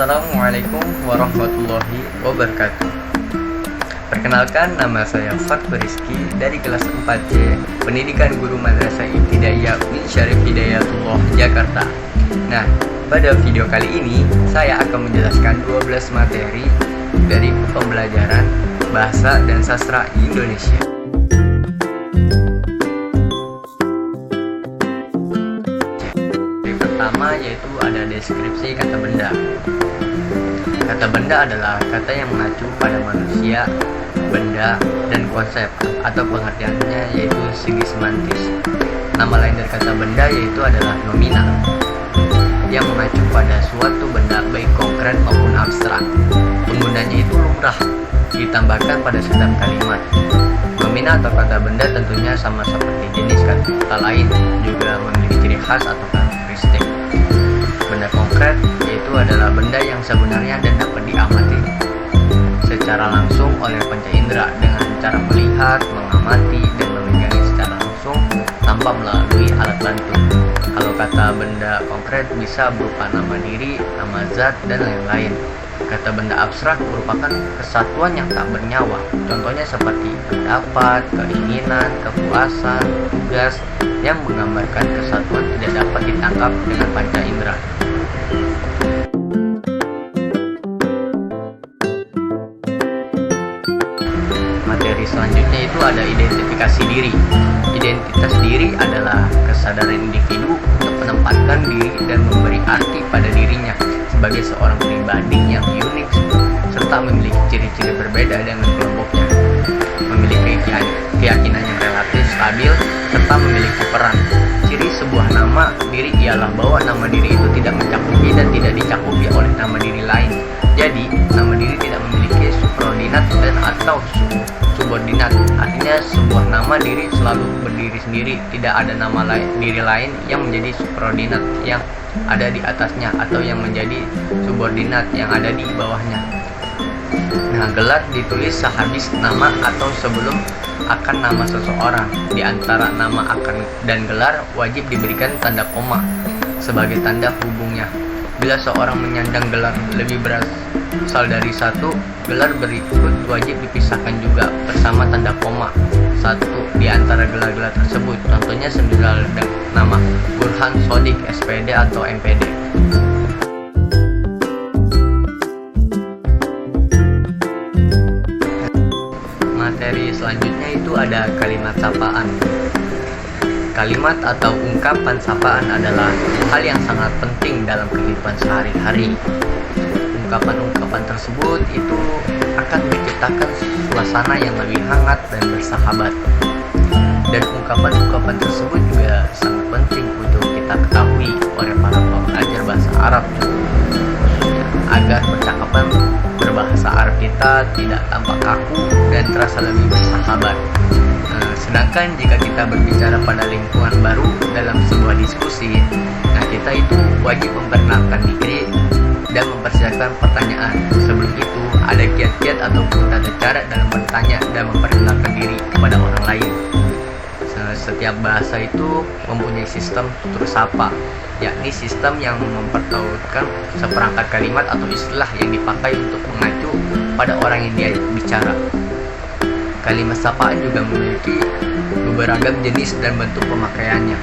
Assalamualaikum warahmatullahi wabarakatuh. Perkenalkan, nama saya Fatwa Rizky dari kelas 4C Pendidikan Guru Madrasah Ibtidaiyah Min Syarif Hidayatullah, Jakarta. Nah, pada video kali ini saya akan menjelaskan 12 materi dari pembelajaran Bahasa dan Sastra Indonesia. Pertama yaitu ada deskripsi kata benda. Kata benda adalah kata yang mengacu pada manusia, benda, dan konsep atau pengertiannya yaitu segi semantis. Nama lain dari kata benda yaitu adalah nomina, yang mengacu pada suatu benda baik konkret maupun abstrak. Penggunanya itu lumrah ditambahkan pada setiap kalimat. Nomina atau kata benda tentunya sama seperti jenis kata lain, juga memiliki ciri khas atau karakteristik. Benda konkret yaitu adalah benda yang sebenarnya dan dapat diamati secara langsung oleh panca indera dengan cara melihat, mengamati, dan memegangnya secara langsung tanpa melalui alat bantu. Kalau kata benda konkret bisa berupa nama diri, nama zat, dan lain-lain. Kata benda abstrak merupakan kesatuan yang tak bernyawa. Contohnya seperti pendapat, keinginan, kepuasan, tugas, yang menggambarkan kesatuan tidak dapat ditangkap dengan panca indera. Materi selanjutnya itu ada identifikasi diri. Identitas diri adalah kesadaran individu untuk menempatkan diri dan memberi arti pada dirinya sebagai seorang pribadi yang unik serta memiliki ciri-ciri berbeda dengan kelompoknya, memiliki keyakinan yang relatif stabil, serta memiliki peran. Ciri sebuah nama diri ialah bahwa nama diri itu tidak mencakupi dan tidak dicakupi oleh nama diri lain. Jadi, nama diri tidak memiliki subordinat dan atau subordinat. Artinya sebuah nama diri selalu berdiri sendiri, tidak ada nama diri lain yang menjadi subordinat yang ada di atasnya atau yang menjadi subordinat yang ada di bawahnya. Nah, gelar ditulis sehabis nama atau sebelum akan nama seseorang. Di antara nama akan dan gelar wajib diberikan tanda koma sebagai tanda hubungnya. Bila seorang menyandang gelar lebih berasal dari satu, gelar berikut wajib dipisahkan juga bersama tanda koma satu di antara gelar-gelar tersebut. Contohnya semisal nama Burhan Sodik, SPD atau MPD. Materi selanjutnya itu ada kalimat sapaan. Kalimat atau ungkapan sapaan adalah hal yang sangat penting dalam kehidupan sehari-hari. Ungkapan-ungkapan tersebut itu akan menciptakan suasana yang lebih hangat dan bersahabat. Dan ungkapan-ungkapan tersebut juga sangat penting untuk kita ketahui oleh para pelajar bahasa Arab, agar percakapan berbahasa Arab kita tidak tampak kaku dan terasa lebih bersahabat. Sedangkan jika kita berbicara pada lingkungan baru dalam sebuah diskusi, nah kita itu wajib memperkenalkan diri dan mempersiapkan pertanyaan. Sebelum itu ada kiat-kiat ataupun tata cara dalam bertanya dan memperkenalkan diri kepada orang lain. Setiap bahasa itu mempunyai sistem tutur sapa, yakni sistem yang mempertautkan seperangkat kalimat atau istilah yang dipakai untuk mengacu pada orang yang dia bicara. Kalimat sapaan juga memiliki beberapa jenis dan bentuk pemakaiannya.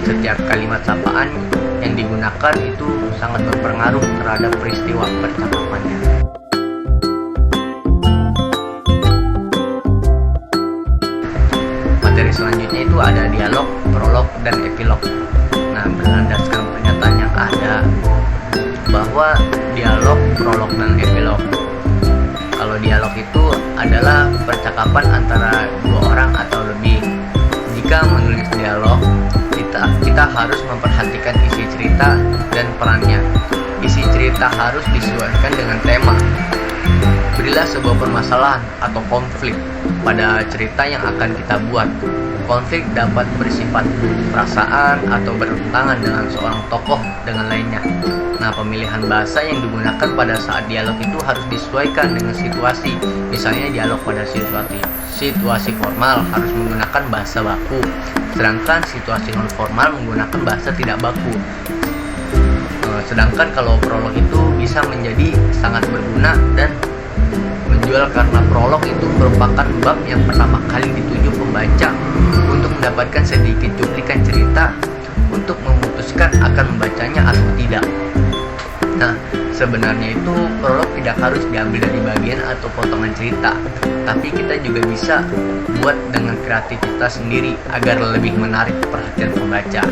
Setiap kalimat sapaan yang digunakan itu sangat berpengaruh terhadap peristiwa percakapannya. Materi selanjutnya itu ada dialog, prolog, dan epilog. Nah, berdasarkan pernyataan yang ada bahwa dialog, prolog, dan epilog. Kalau dialog itu adalah percakapan antara dua orang atau lebih. Jika menulis dialog, kita harus memperhatikan isi cerita dan perannya. Isi cerita harus disesuaikan dengan tema. Berilah sebuah permasalahan atau konflik pada cerita yang akan kita buat. Konflik dapat bersifat perasaan atau bertentangan dengan seorang tokoh dengan lainnya. Nah, pemilihan bahasa yang digunakan pada saat dialog itu harus disesuaikan dengan situasi. Misalnya dialog pada situasi formal harus menggunakan bahasa baku, sedangkan situasi non formal menggunakan bahasa tidak baku. Sedangkan kalau prolog itu bisa menjadi sangat berguna dan menjual karena prolog itu merupakan bab yang pertama kali dituju pembaca untuk mendapatkan sedikit cuplikan cerita untuk memutuskan akan membacanya atau tidak. Nah, sebenarnya itu prolog tidak harus diambil dari bagian atau potongan cerita, tapi kita juga bisa buat dengan kreativitas sendiri agar lebih menarik perhatian pembaca.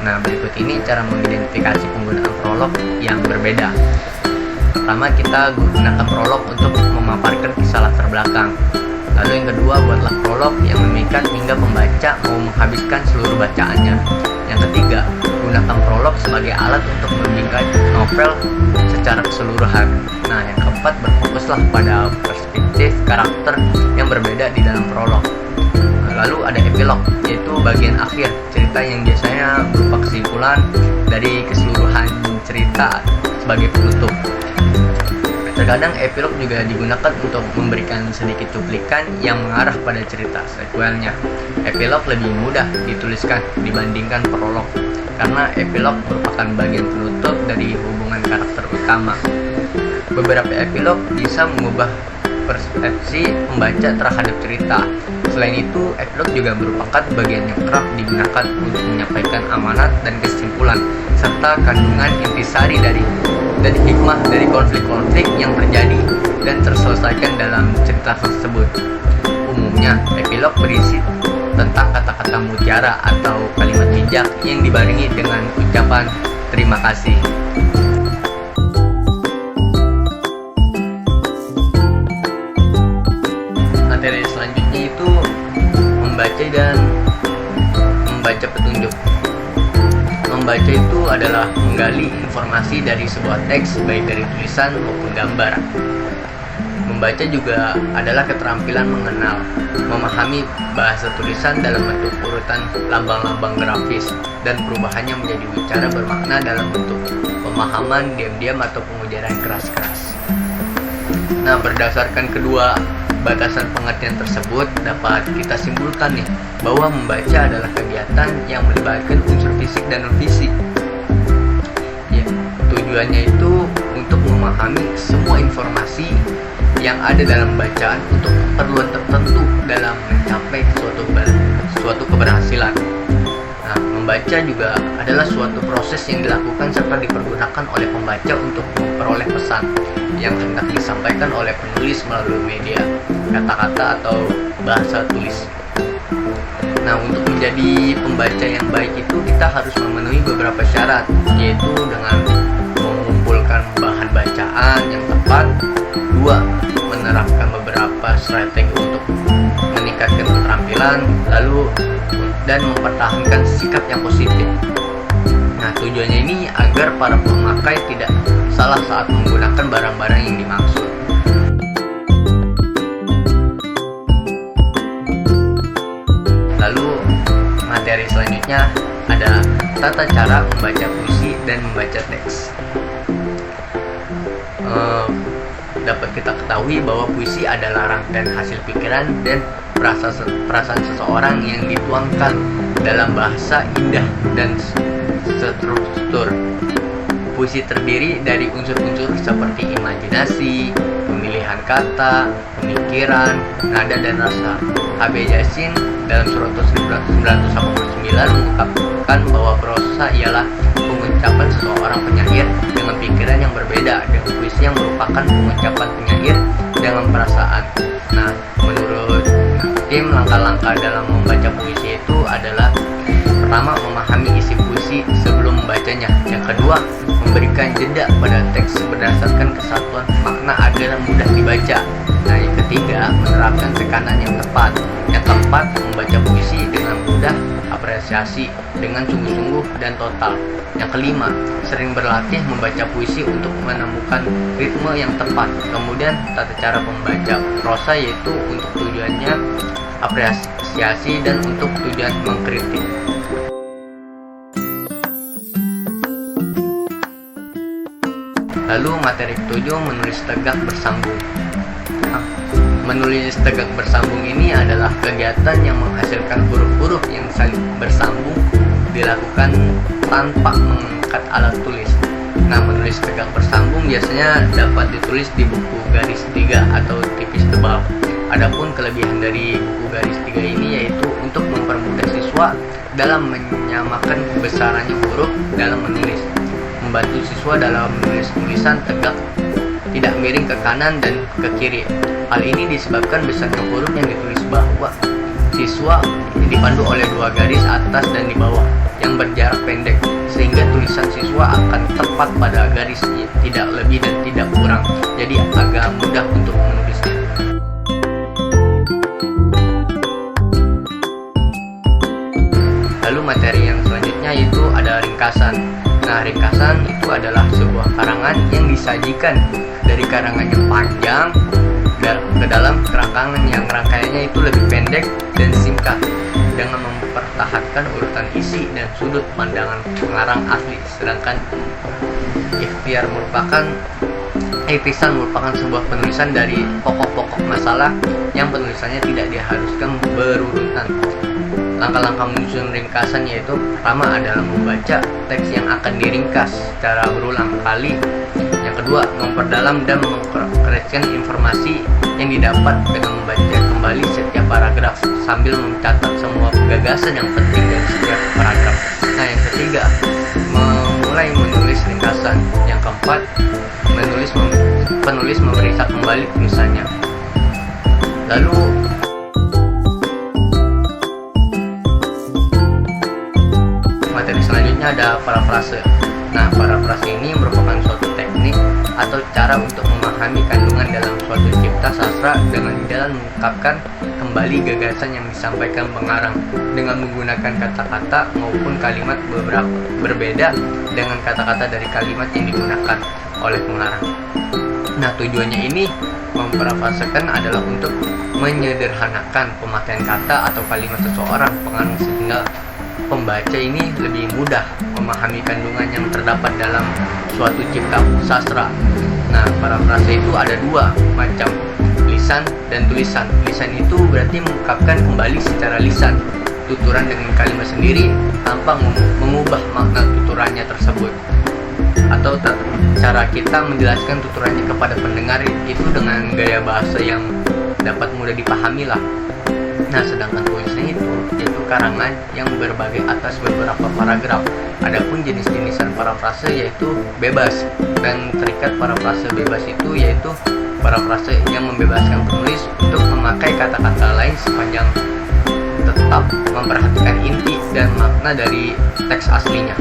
Nah, berikut ini cara mengidentifikasi penggunaan prolog yang berbeda. Pertama, kita gunakan prolog untuk memaparkan kisah latar belakang. Lalu yang kedua, buatlah prolog yang memikat hingga pembaca mau menghabiskan seluruh bacaannya. Yang ketiga, gunakan prolog sebagai alat untuk membingkai novel secara keseluruhan. Nah, yang keempat, berfokuslah pada perspektif karakter yang berbeda di dalam prolog. Lalu ada epilog, yaitu bagian akhir cerita yang biasanya berupa kesimpulan dari keseluruhan cerita sebagai penutup. Terkadang epilog juga digunakan untuk memberikan sedikit cuplikan yang mengarah pada cerita sequelnya. Epilog lebih mudah dituliskan dibandingkan prolog, karena epilog merupakan bagian penutup dari hubungan karakter utama. Beberapa epilog bisa mengubah persepsi pembaca terhadap cerita. Selain itu, epilog juga merupakan bagian yang kerap digunakan untuk menyampaikan amanat dan kesimpulan, serta kandungan intisari dan hikmah dari konflik-konflik yang terjadi dan terselesaikan dalam cerita tersebut. Umumnya, epilog berisi tentang kata-kata mutiara atau kalimat bijak yang dibarengi dengan ucapan terima kasih. Materi selanjutnya itu membaca dan membaca petunjuk. Membaca itu adalah menggali informasi dari sebuah teks, baik dari tulisan maupun gambar. Membaca juga adalah keterampilan mengenal, memahami bahasa tulisan dalam bentuk urutan lambang-lambang grafis, dan perubahannya menjadi bicara bermakna dalam bentuk pemahaman diam-diam atau pengujaran keras-keras. Nah, berdasarkan kedua batasan pengertian tersebut, dapat kita simpulkan nih bahwa membaca adalah kegiatan yang melibatkan unsur fisik dan non-fisik. Ya, tujuannya itu untuk memahami semua informasi yang ada dalam bacaan untuk keperluan tertentu dalam mencapai suatu keberhasilan. Nah, membaca juga adalah suatu proses yang dilakukan serta dipergunakan oleh pembaca untuk memperoleh pesan yang hendak disampaikan oleh penulis melalui media, kata-kata atau bahasa tulis. Nah, untuk menjadi pembaca yang baik itu kita harus memenuhi beberapa syarat, yaitu dengan mengumpulkan bahan bacaan yang tepat, 2. menerapkan beberapa strategi untuk meningkatkan keterampilan, lalu dan mempertahankan sikap yang positif. Nah, tujuannya ini agar para pemakai tidak salah saat menggunakan barang-barang yang dimaksud. Lalu materi selanjutnya ada tata cara membaca puisi dan membaca teks. Dapat kita ketahui bahwa puisi adalah rangkaian hasil pikiran dan perasaan seseorang yang dituangkan dalam bahasa indah dan struktur. Puisi terdiri dari unsur-unsur seperti imajinasi, pemilihan kata, pemikiran, nada dan rasa. H.B. Yasin dalam surat 1989 mengungkapkan bahwa prosa ialah pengucapan seseorang penyair dengan pikiran yang berbeda dengan puisi yang merupakan pengucapan penyair dengan perasaan. Nah, menurut tim, langkah-langkah dalam membaca puisi itu adalah: pertama, memahami isi puisi sebelum membacanya. Yang kedua, memberikan jeda pada teks berdasarkan kesatuan makna agar mudah dibaca. Nah, yang ketiga, menerapkan tekanan yang tepat. Yang keempat, membaca puisi dengan mudah, apresiasi dengan sungguh-sungguh dan total. Yang kelima, sering berlatih membaca puisi untuk menemukan ritme yang tepat. Kemudian, tata cara membaca prosa yaitu untuk tujuannya apresiasi dan untuk tujuan mengkritik. Lalu materi ketujuh, menulis tegak bersambung. Menulis tegak bersambung ini adalah kegiatan yang menghasilkan huruf-huruf yang saling bersambung dilakukan tanpa mengangkat alat tulis. Nah, menulis tegak bersambung biasanya dapat ditulis di buku garis 3 atau tipis tebal. Adapun kelebihan dari buku garis 3 ini yaitu untuk mempermudah siswa dalam menyamakan besarannya huruf dalam menulis, membantu siswa dalam menulis tulisan tegak, tidak miring ke kanan dan ke kiri. Hal ini disebabkan besarnya huruf yang ditulis bahwa siswa dipandu oleh dua garis atas dan di bawah yang berjarak pendek, sehingga tulisan siswa akan tepat pada garis, tidak lebih dan tidak kurang. Jadi agak mudah untuk menulisnya. Lalu materi yang selanjutnya itu ada ringkasan. Nah, ringkasan itu adalah sebuah karangan yang disajikan dari karangan yang panjang ke dalam kerangkangan yang rangkaiannya itu lebih pendek dan singkat, dengan mempertahankan urutan isi dan sudut pandangan pengarang asli. Sedangkan ikhtiar merupakan sebuah penulisan dari pokok-pokok masalah yang penulisannya tidak diharuskan berurutan. Langkah-langkah menyusun ringkasan yaitu pertama adalah membaca teks yang akan diringkas secara berulang kali. Yang kedua, memperdalam dan mengkoreksikan informasi yang didapat dengan membaca kembali setiap paragraf sambil mencatat semua gagasan yang penting dari setiap paragraf. Nah, yang ketiga, memulai menulis ringkasan. Yang keempat, penulis memeriksa kembali tulisannya. Lalu materi selanjutnya ada parafrase. Nah, parafrase ini merupakan suatu teknik atau cara untuk memahami kandungan dalam suatu cipta sastra dengan jalan mengungkapkan kembali gagasan yang disampaikan pengarang dengan menggunakan kata-kata maupun kalimat berbeda dengan kata-kata dari kalimat yang digunakan oleh pengarang. Nah, tujuannya ini memparafrasekan adalah untuk menyederhanakan pemakaian kata atau kalimat seseorang pengarang sehingga pembaca ini lebih mudah memahami kandungan yang terdapat dalam suatu cipta sastra. Nah, parafrase itu ada dua macam, lisan dan tulisan. Lisan itu berarti mengungkapkan kembali secara lisan tuturan dengan kalimat sendiri tanpa mengubah makna tuturannya tersebut, atau cara kita menjelaskan tuturannya kepada pendengar itu dengan gaya bahasa yang dapat mudah dipahami lah. Nah, sedangkan tulisan itu yaitu karangan yang berbagi atas beberapa paragraf. Adapun jenis-jenisan parafrase yaitu bebas dan terikat. Parafrase bebas itu yaitu parafrase yang membebaskan penulis untuk memakai kata-kata lain sepanjang tetap memperhatikan inti dan makna dari teks aslinya.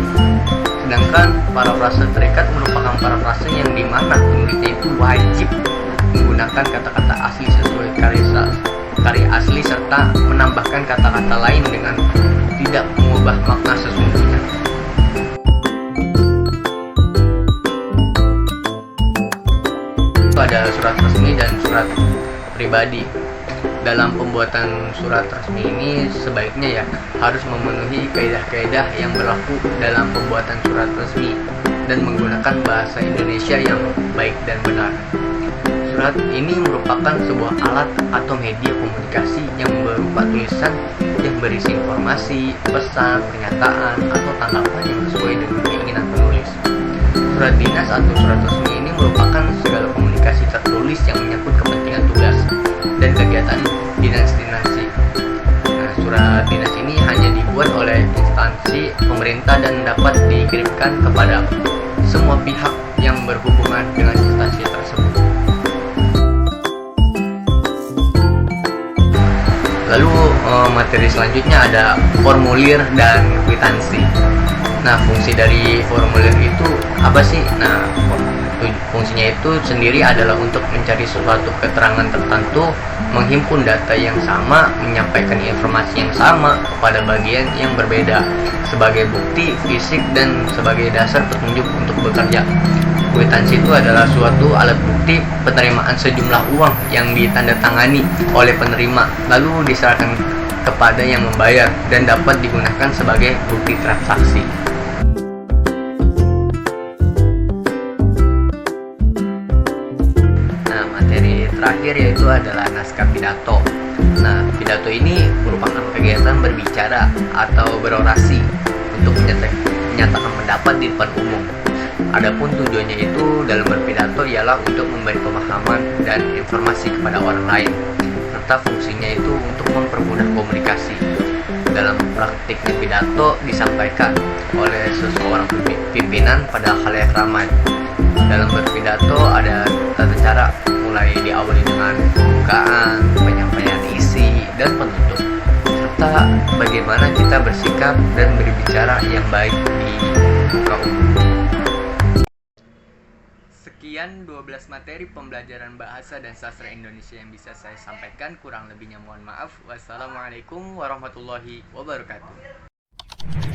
Sedangkan parafrase terikat merupakan parafrase yang dimana penulisnya itu wajib menggunakan kata-kata asli sesuai karya asli serta menambahkan kata-kata lain dengan tidak mengubah makna sesungguhnya. Itu ada surat resmi dan surat pribadi. Dalam pembuatan surat resmi ini sebaiknya harus memenuhi kaidah-kaidah yang berlaku dalam pembuatan surat resmi dan menggunakan bahasa Indonesia yang baik dan benar. Surat ini merupakan sebuah alat atau media komunikasi yang berupa tulisan yang berisi informasi, pesan, pernyataan, atau tanggapan yang sesuai dengan keinginan penulis. Surat dinas atau surat resmi ini merupakan segala komunikasi tertulis yang menyangkut kepentingan tugas dan kegiatan dinas-dinasi. Nah, surat dinas ini hanya dibuat oleh instansi pemerintah dan dapat dikirimkan kepada semua pihak yang berhubungan dengan instansi tersebut. Lalu materi selanjutnya ada formulir dan kwitansi. Nah, fungsi dari formulir itu apa sih? Nah, fungsinya itu sendiri adalah untuk mencari suatu keterangan tertentu, menghimpun data yang sama, menyampaikan informasi yang sama kepada bagian yang berbeda sebagai bukti fisik dan sebagai dasar petunjuk untuk bekerja. Kwitansi itu adalah suatu alat bukti penerimaan sejumlah uang yang ditandatangani oleh penerima lalu diserahkan kepada yang membayar dan dapat digunakan sebagai bukti transaksi. Nah, materi terakhir yaitu adalah naskah pidato. Nah, pidato ini merupakan kegiatan berbicara atau berorasi untuk menyatakan pendapat di depan umum Adapun tujuannya itu dalam berpidato ialah untuk memberi pemahaman dan informasi kepada orang lain, serta fungsinya itu untuk mempermudah komunikasi. Dalam praktiknya pidato disampaikan oleh seseorang pimpinan pada khalayak ramai. Dalam berpidato ada tata cara, mulai diawali dengan pembukaan, penyampaian isi, dan penutup, serta bagaimana kita bersikap dan berbicara yang baik di muka umum. Sekian 12 materi pembelajaran bahasa dan sastra Indonesia yang bisa saya sampaikan. Kurang lebihnya mohon maaf. Wassalamualaikum warahmatullahi wabarakatuh.